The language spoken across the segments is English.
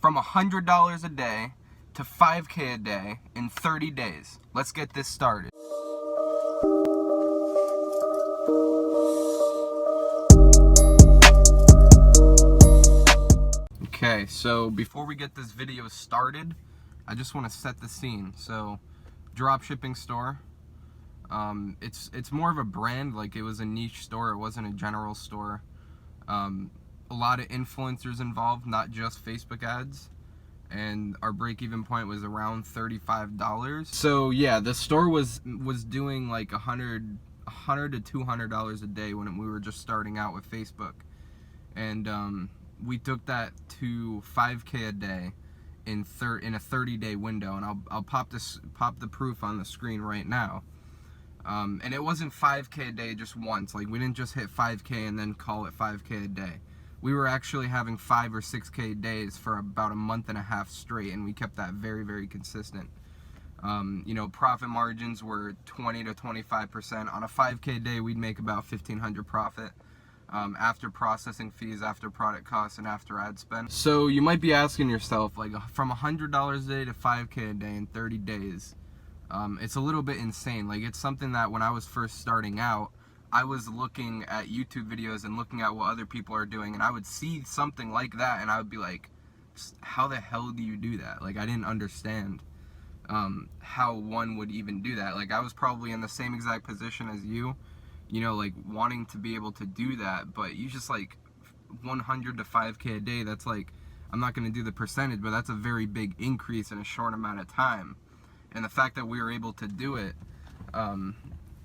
from $100 a day to $5K a day in 30 days. Let's get this started. Okay, so before we get this video started, I just want to set the scene. So, dropshipping store. It's more of a brand, like it was a niche store, it wasn't a general store. A lot of influencers involved, not just Facebook ads, and our break-even point was around $35. So yeah, the store was doing like $100 to $200 a day when we were just starting out with Facebook, and we took that to $5K a day in a 30-day window, and I'll pop the proof on the screen right now. And it wasn't $5K a day just once. Like, we didn't just hit $5K and then call it $5K a day. We were actually having 5 or 6K days for about a month and a half straight, and we kept that very, very consistent. You know, profit margins were 20 to 25%. On a 5K day, we'd make about $1,500 profit. After processing fees, after product costs, and after ad spend. So you might be asking yourself, like, from $100 a day to $5K a day in 30 days, it's a little bit insane. Like, it's something that when I was first starting out, I was looking at YouTube videos and looking at what other people are doing, and I would see something like that, and I would be like, how the hell do you do that? Like, I didn't understand how one would even do that. Like, I was probably in the same exact position as you know, like, wanting to be able to do that, but you just, like, 100 to 5K a day, that's like, I'm not going to do the percentage, but that's a very big increase in a short amount of time. And the fact that we were able to do it,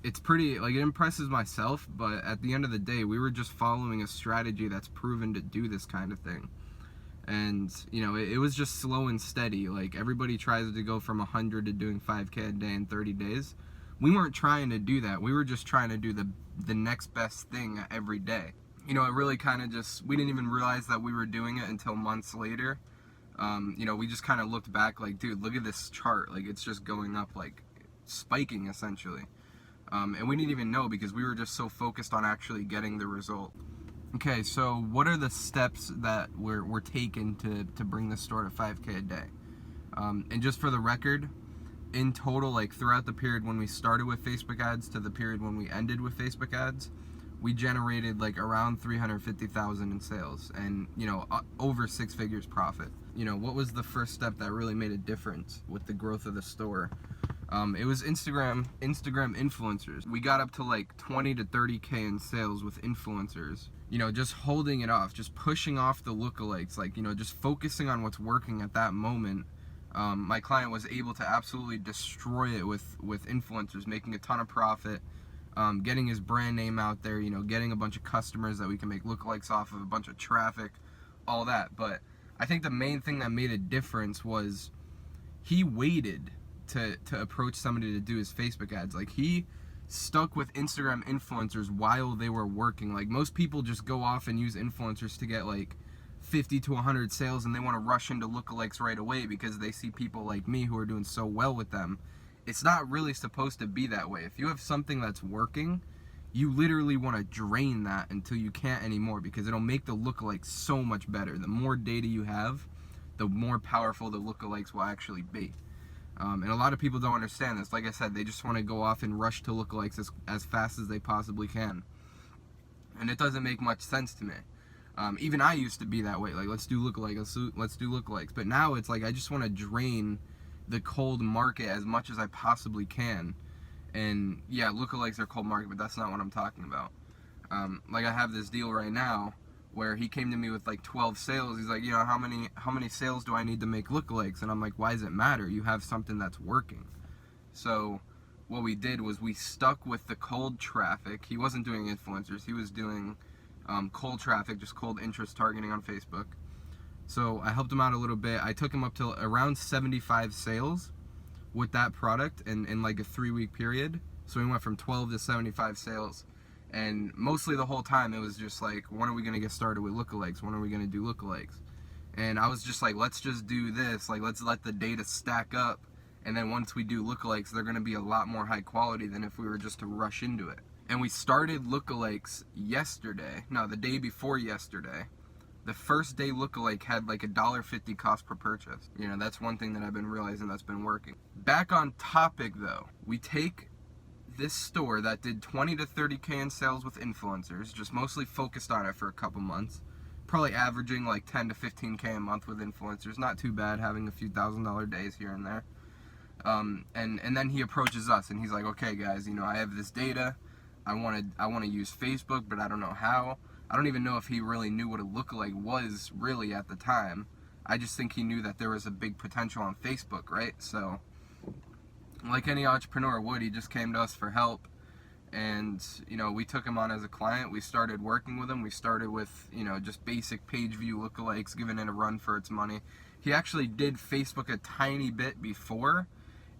it's pretty, like, it impresses myself, but at the end of the day, we were just following a strategy that's proven to do this kind of thing. And, you know, it was just slow and steady. Like, everybody tries to go from 100 to doing 5K a day in 30 days. We weren't trying to do that. We were just trying to do the next best thing every day. You know, it really kind of just, we didn't even realize that we were doing it until months later. You know, we just kind of looked back like, dude, look at this chart. Like, it's just going up, like, spiking, essentially. And we didn't even know because we were just so focused on actually getting the result. Okay, so what are the steps that were taken to bring the store to 5K a day? And just for the record, in total, like, throughout the period when we started with Facebook ads to the period when we ended with Facebook ads, we generated like around $350,000 in sales, and, you know, over 6 figures profit. You know, what was the first step that really made a difference with the growth of the store? It was Instagram influencers. We got up to like 20 to 30K in sales with influencers. You know, just holding it off, just pushing off the lookalikes, like, you know, just focusing on what's working at that moment. My client was able to absolutely destroy it with influencers, making a ton of profit, getting his brand name out there, you know, getting a bunch of customers that we can make lookalikes off of, a bunch of traffic, all that. But I think the main thing that made a difference was he waited to approach somebody to do his Facebook ads. Like, he stuck with Instagram influencers while they were working. Like, most people just go off and use influencers to get like 50 to 100 sales, and they want to rush into lookalikes right away because they see people like me who are doing so well with them. It's not really supposed to be that way. If you have something that's working, you literally want to drain that until you can't anymore, because it'll make the lookalikes so much better. The more data you have, the more powerful the lookalikes will actually be. And a lot of people don't understand this. Like I said, they just want to go off and rush to lookalikes as fast as they possibly can. And it doesn't make much sense to me. Even I used to be that way. Like, let's do lookalikes, let's do lookalikes. But now it's like, I just want to drain the cold market as much as I possibly can. And yeah, lookalikes are cold market, but that's not what I'm talking about. Like, I have this deal right now where he came to me with like 12 sales. He's like, you know, how many sales do I need to make lookalikes? And I'm like, why does it matter? You have something that's working. So what we did was we stuck with the cold traffic. He wasn't doing influencers. He was doing cold traffic, just cold interest targeting on Facebook. So I helped him out a little bit. I took him up to around 75 sales with that product in like a 3-week period. So we went from 12 to 75 sales. And mostly the whole time it was just like, when are we going to get started with lookalikes? When are we going to do lookalikes? And I was just like, let's just do this. Like, let's let the data stack up. And then once we do lookalikes, they're going to be a lot more high quality than if we were just to rush into it. And we started lookalikes yesterday. No, the day before yesterday. The first day lookalike had like $1.50 cost per purchase. You know, that's one thing that I've been realizing that's been working. Back on topic though, we take this store that did 20 to 30K in sales with influencers, just mostly focused on it for a couple months, probably averaging like 10 to 15K a month with influencers. Not too bad, having a few $1,000 days here and there. And then he approaches us and he's like, okay guys, you know, I have this data. I want to use Facebook, but I don't know how. I don't even know if he really knew what a lookalike was really at the time. I just think he knew that there was a big potential on Facebook, right? So, like any entrepreneur would, he just came to us for help. And, you know, we took him on as a client. We started working with him. We started with, you know, just basic page view lookalikes, giving it a run for its money. He actually did Facebook a tiny bit before,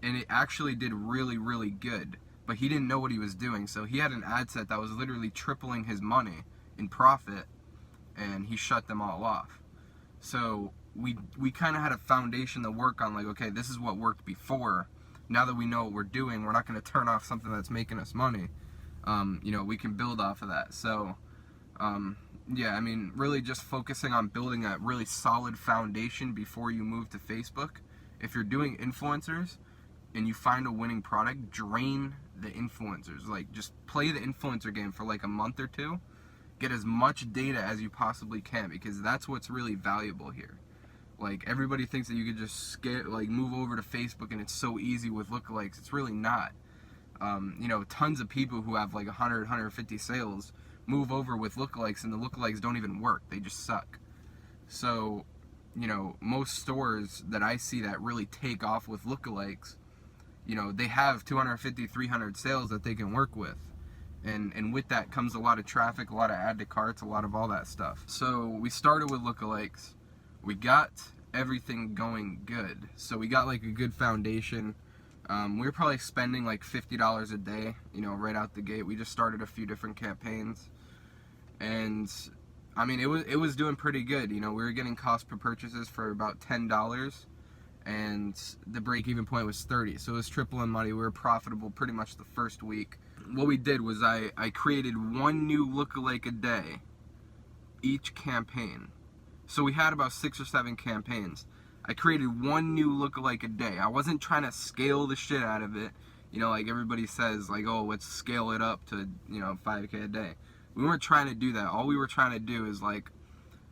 and it actually did really, really good. But he didn't know what he was doing. So he had an ad set that was literally tripling his money in profit, and he shut them all off. So we kind of had a foundation to work on, like, okay, this is what worked before. Now that we know what we're doing, we're not going to turn off something that's making us money. You know, we can build off of that. So, yeah, I mean, really just focusing on building a really solid foundation before you move to Facebook. If you're doing influencers and you find a winning product, drain the influencers. Like, just play the influencer game for like a month or two. Get as much data as you possibly can, because that's what's really valuable here. Like, everybody thinks that you could just move over to Facebook and it's so easy with lookalikes. It's really not. You know, tons of people who have like 100, 150 sales move over with lookalikes, and the lookalikes don't even work. They just suck. So, you know, most stores that I see that really take off with lookalikes, you know, they have 250, 300 sales that they can work with. And with that comes a lot of traffic, a lot of add to carts, a lot of all that stuff. So we started with lookalikes. We got everything going good. So we got like a good foundation. We were probably spending like $50 a day, you know, right out the gate. We just started a few different campaigns. And I mean, it was doing pretty good. You know, we were getting cost per purchases for about $10, and the break-even point was 30. So it was tripling money. We were profitable pretty much the first week. What we did was I created one new lookalike a day each campaign. So we had about 6 or 7 campaigns. I created one new lookalike a day. I wasn't trying to scale the shit out of it. You know, like everybody says, like, oh, let's scale it up to, you know, 5K a day. We weren't trying to do that. All we were trying to do is, like,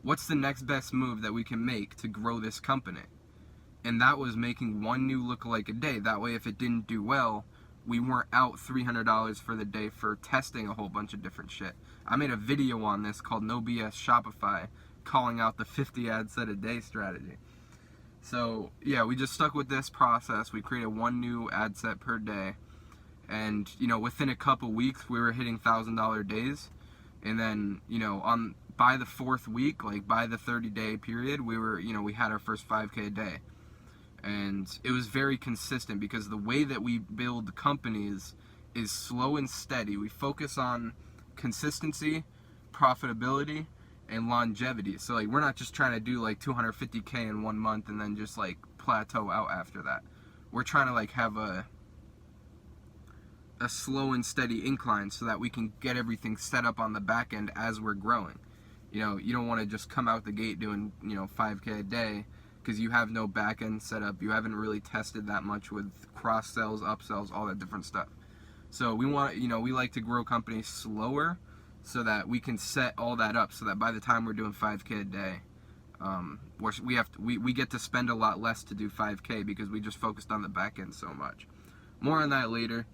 what's the next best move that we can make to grow this company? And that was making one new lookalike a day. That way, if it didn't do well, we weren't out $300 for the day for testing a whole bunch of different shit. I made a video on this called No BS Shopify, calling out the 50 ad set a day strategy. So yeah, we just stuck with this process. We created one new ad set per day, and you know, within a couple weeks we were hitting $1,000 days. And then, you know, by the 4th week, like by the 30-day period, we had our first 5K a day. And it was very consistent, because the way that we build companies is slow and steady. We focus on consistency, profitability, and longevity. So like, we're not just trying to do like 250K in 1 month and then just like plateau out after that. We're trying to like have a slow and steady incline so that we can get everything set up on the back end as we're growing. You know, you don't want to just come out the gate doing, you know, 5K a day, because you have no back end set up. You haven't really tested that much with cross sells, upsells, all that different stuff. So we want, you know, we like to grow companies slower so that we can set all that up, so that by the time we're doing 5K a day, we get to spend a lot less to do 5K, because we just focused on the back end so much. More on that later.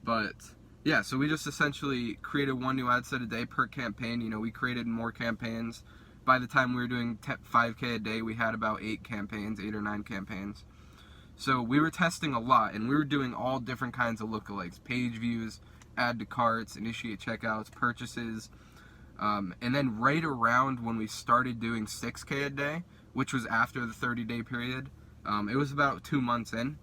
But yeah, so we just essentially created one new ad set a day per campaign. You know, we created more campaigns. By the time we were doing 5K a day, we had about 8 or 9 campaigns. So we were testing a lot, and we were doing all different kinds of lookalikes: page views, add to carts, initiate checkouts, purchases. And then right around when we started doing 6K a day, which was after the 30-day period, it was about 2 months in,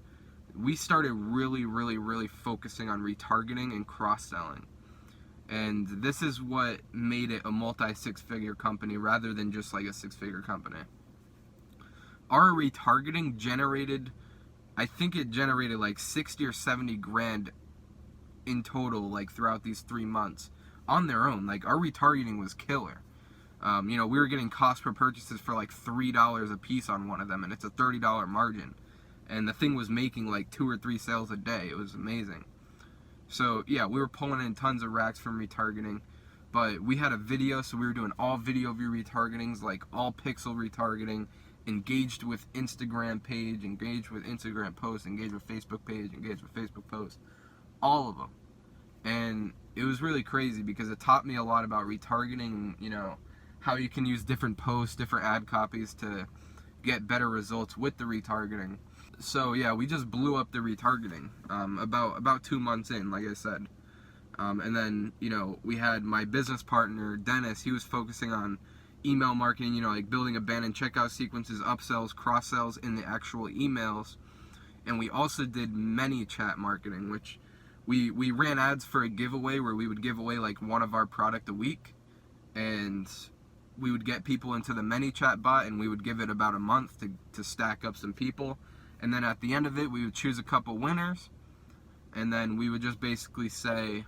we started really focusing on retargeting and cross-selling. And this is what made it a multi-6-figure company rather than just like a 6-figure company. Our retargeting generated, I think it generated like 60 or 70 grand in total, like throughout these 3 months on their own. Like, our retargeting was killer. You know, we were getting cost per purchases for like $3 a piece on one of them, and it's a $30 margin. And the thing was making like 2 or 3 sales a day. It was amazing. So yeah, we were pulling in tons of racks from retargeting. But we had a video, so we were doing all video view retargetings, like all pixel retargeting, engaged with Instagram page, engaged with Instagram post, engaged with Facebook page, engaged with Facebook post, all of them. And it was really crazy because it taught me a lot about retargeting, you know, how you can use different posts, different ad copies to get better results with the retargeting. So yeah, we just blew up the retargeting about 2 months in, like I said. And then, you know, we had my business partner, Dennis. He was focusing on email marketing, you know, like building abandoned checkout sequences, upsells, cross-sells in the actual emails. And we also did ManyChat marketing, which we ran ads for a giveaway where we would give away like one of our product a week. And we would get people into the ManyChat bot, and we would give it about a month to stack up some people. And then at the end of it, we would choose a couple winners. And then we would just basically say,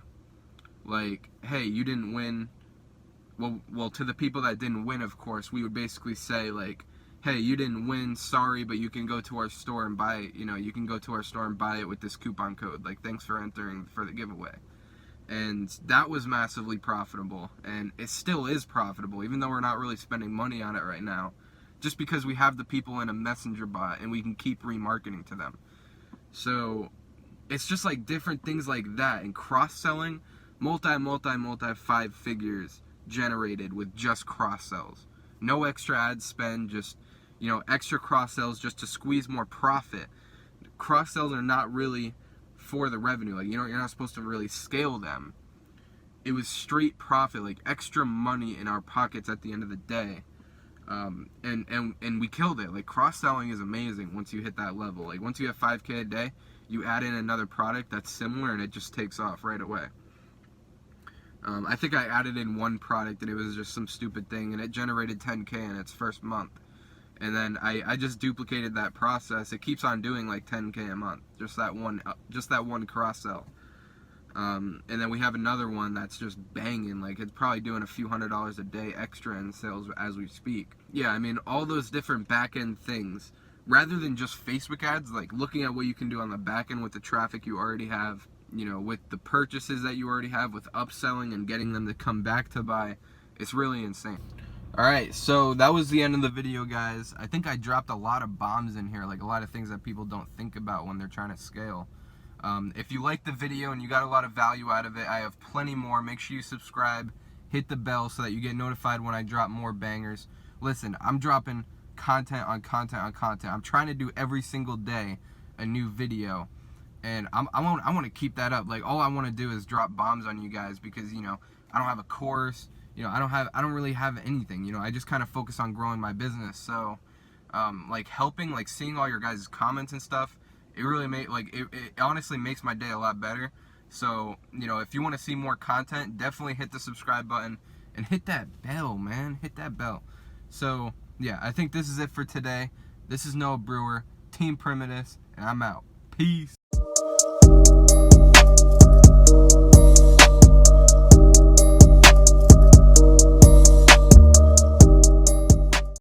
like, hey, you didn't win. Well, to the people that didn't win, of course, we would basically say, like, hey, you didn't win, sorry, but you can go to our store and buy it. You know, you can go to our store and buy it with this coupon code. Like, thanks for entering for the giveaway. And that was massively profitable. And it still is profitable, even though we're not really spending money on it right now. Just because we have the people in a messenger bot and we can keep remarketing to them. So it's just like different things like that. And cross-selling, multi 5 figures generated with just cross-sells. No extra ad spend, just, you know, extra cross-sells just to squeeze more profit. Cross-sells are not really for the revenue. Like, you know, you're not supposed to really scale them. It was straight profit, like extra money in our pockets at the end of the day. And we killed it. Like, cross-selling is amazing once you hit that level. Like, once you have 5K a day, you add in another product that's similar and it just takes off right away. I think I added in one product and it was just some stupid thing and it generated 10K in its first month. And then I just duplicated that process. It keeps on doing like 10K a month. Just that one cross-sell. And then we have another one that's just banging. Like, it's probably doing a few $100s a day extra in sales as we speak. Yeah, I mean, all those different back-end things. Rather than just Facebook ads, like looking at what you can do on the back end with the traffic you already have, you know, with the purchases that you already have, with upselling and getting them to come back to buy, it's really insane. Alright, so that was the end of the video, guys. I think I dropped a lot of bombs in here, like a lot of things that people don't think about when they're trying to scale. If you liked the video and you got a lot of value out of it, I have plenty more. Make sure you subscribe, hit the bell so that you get notified when I drop more bangers. Listen, I'm dropping content on content on content. I'm trying to do every single day a new video, and I want to keep that up. Like, all I want to do is drop bombs on you guys because, you know, I don't have a course, you know, I don't really have anything, you know. I just kind of focus on growing my business. So like helping, like seeing all your guys' comments and stuff, it really it honestly makes my day a lot better. So, you know, if you want to see more content, definitely hit the subscribe button and hit that bell, man. Hit that bell. So yeah, I think this is it for today. This is Noah Brewer, Team Primitus, and I'm out. Peace.